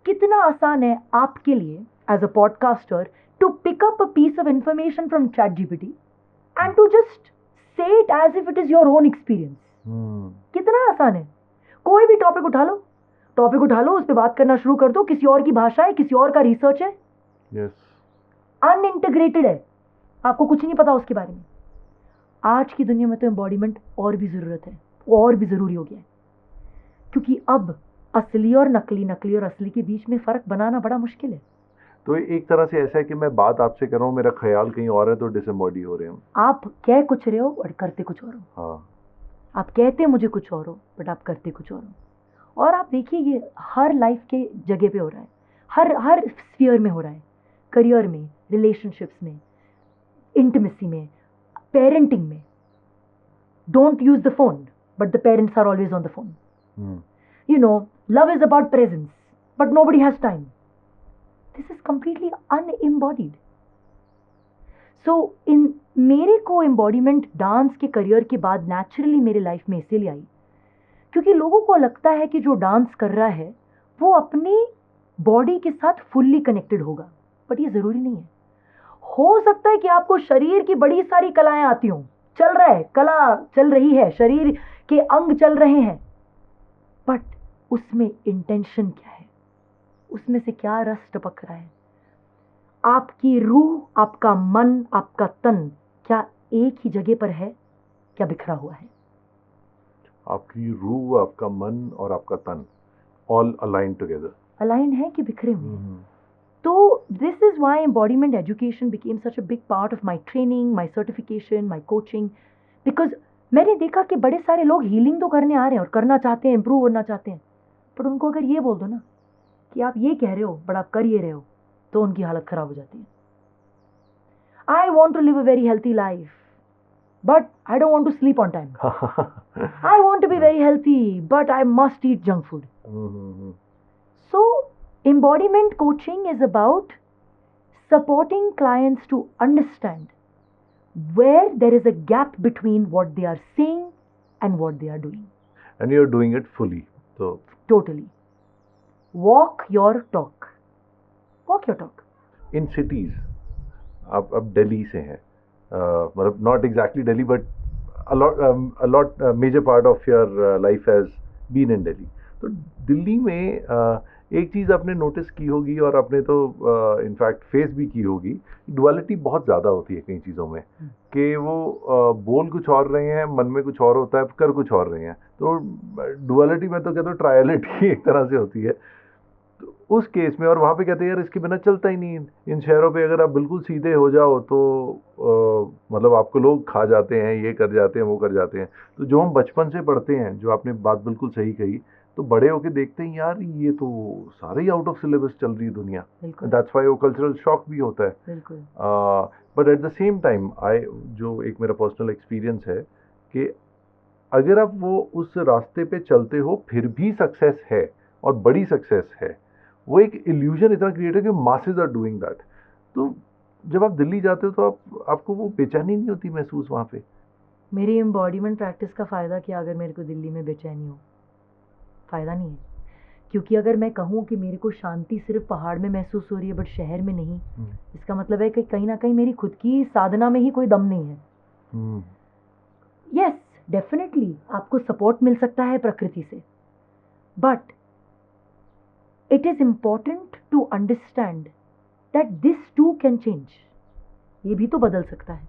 कितना आसान है आपके लिए as a podcaster to pick up a piece of information from ChatGPT and to just say it as if it is your own experience. कितना आसान है. कोई भी टॉपिक उठा लो, उस पर बात करना शुरू कर दो. किसी और की भाषा है, किसी और का रिसर्च है, अनइंटीग्रेटेड है, आपको कुछ नहीं पता उसके बारे में. आज की दुनिया में तो एम्बॉडीमेंट और भी जरूरत है, और भी जरूरी हो गया है, क्योंकि अब असली और नकली, नकली और असली के बीच में फर्क बनाना बड़ा मुश्किल है. तो एक तरह से ऐसा है कि मैं बात आपसे कर रहा हूँ, मेरा ख्याल कहीं और है, तो डिसएम्बॉडी हो रहे हैं. आप कह कुछ रहे हो और करते कुछ और हो. हाँ. आप कहते मुझे कुछ और हो, बट आप करते कुछ और हो. और आप देखिए, ये हर लाइफ के जगह पे हो रहा है, हर स्फीयर में हो रहा है. करियर में, रिलेशनशिप्स में, इंटीमेसी में, पेरेंटिंग में. Don't use the phone, but the parents are always on the phone. You know, love is about presence, but nobody has time. This is completely unembodied. So, मेरे को embodiment dance के career के बाद naturally मेरे life में इसीलिए आई, क्योंकि लोगों को लगता है कि जो डांस कर रहा है वो अपनी बॉडी के साथ फुल्ली कनेक्टेड होगा, बट ये जरूरी नहीं है. हो सकता है कि आपको शरीर की बड़ी सारी कलाएं आती हों, चल रहा है, कला चल रही है, शरीर के अंग चल रहे हैं, बट उसमें इंटेंशन क्या है, उसमें से क्या रस टपक रहा है. आपकी रूह, आपका मन, आपका तन क्या एक ही जगह पर है, क्या बिखरा हुआ है? आपकी रूह, आपका मन और आपका तन ऑल अलाइन टुगेदर. अलाइन है कि बिखरे हुए? तो this is why embodiment education became such a big part of my training, my certification, my coaching, because मैंने देखा कि बड़े सारे लोग हीलिंग तो करने आ रहे हैं और करना चाहते हैं, इंप्रूव होना चाहते हैं, पर उनको अगर ये बोल दो ना कि आप ये कह रहे हो बट आप कर ये रहे हो, तो उनकी हालत खराब हो जाती है. I want to live a very healthy life, but I don't want to sleep on time. I want to be very healthy, but I must eat junk food. So embodiment coaching is about supporting clients to understand where there is a gap between what they are saying and what they are doing. And you're doing it fully. So totally. Walk your talk. Walk your talk. In cities, आप दिल्ली से हैं, मतलब not exactly Delhi, but a lot major part of your life has been in Delhi. तो दिल्ली में एक चीज़ आपने notice की होगी और आपने तो इनफैक्ट फेस भी की होगी, डुअलिटी बहुत ज़्यादा होती है कई चीज़ों में, कि वो बोल कुछ और रहे हैं, मन में कुछ और होता है, कर कुछ और रहे हैं. तो डुअलिटी में तो कहते हो ट्रायलिटी एक तरह से होती है. तो उस केस में, और वहाँ पे कहते हैं यार इसके बिना चलता ही नहीं. इन शहरों पे अगर आप बिल्कुल सीधे हो जाओ तो मतलब आपको लोग खा जाते हैं, ये कर जाते हैं, वो कर जाते हैं. तो जो हम बचपन से पढ़ते हैं, जो आपने बात बिल्कुल सही कही, तो बड़े होके देखते हैं यार ये तो सारे ही आउट ऑफ सिलेबस चल रही है दुनिया. दैट्स व्हाई वो कल्चरल शॉक भी होता है. But at the same time जो एक मेरा पर्सनल एक्सपीरियंस है कि अगर आप वो उस रास्ते पे चलते हो फिर भी सक्सेस है और बड़ी सक्सेस है, वो एक इल्यूजन इतना क्रिएट है कि मासेस आर डूइंग दैट. तो जब आप दिल्ली जाते हो तो आपको वो बेचैनी नहीं होती महसूस वहाँ पे? मेरी एम्बॉडीमेंट प्रैक्टिस का फ़ायदा क्या अगर मेरे को दिल्ली में बेचैनी हो? फ़ायदा नहीं है, क्योंकि अगर मैं कहूँ कि मेरे को शांति सिर्फ पहाड़ में महसूस हो रही है बट शहर में नहीं, इसका मतलब है कि कहीं ना कहीं मेरी खुद की साधना में ही कोई दम नहीं है. यस, डेफिनेटली आपको सपोर्ट मिल सकता है प्रकृति से, but it is important to understand that this too can change. ये भी तो बदल सकता है.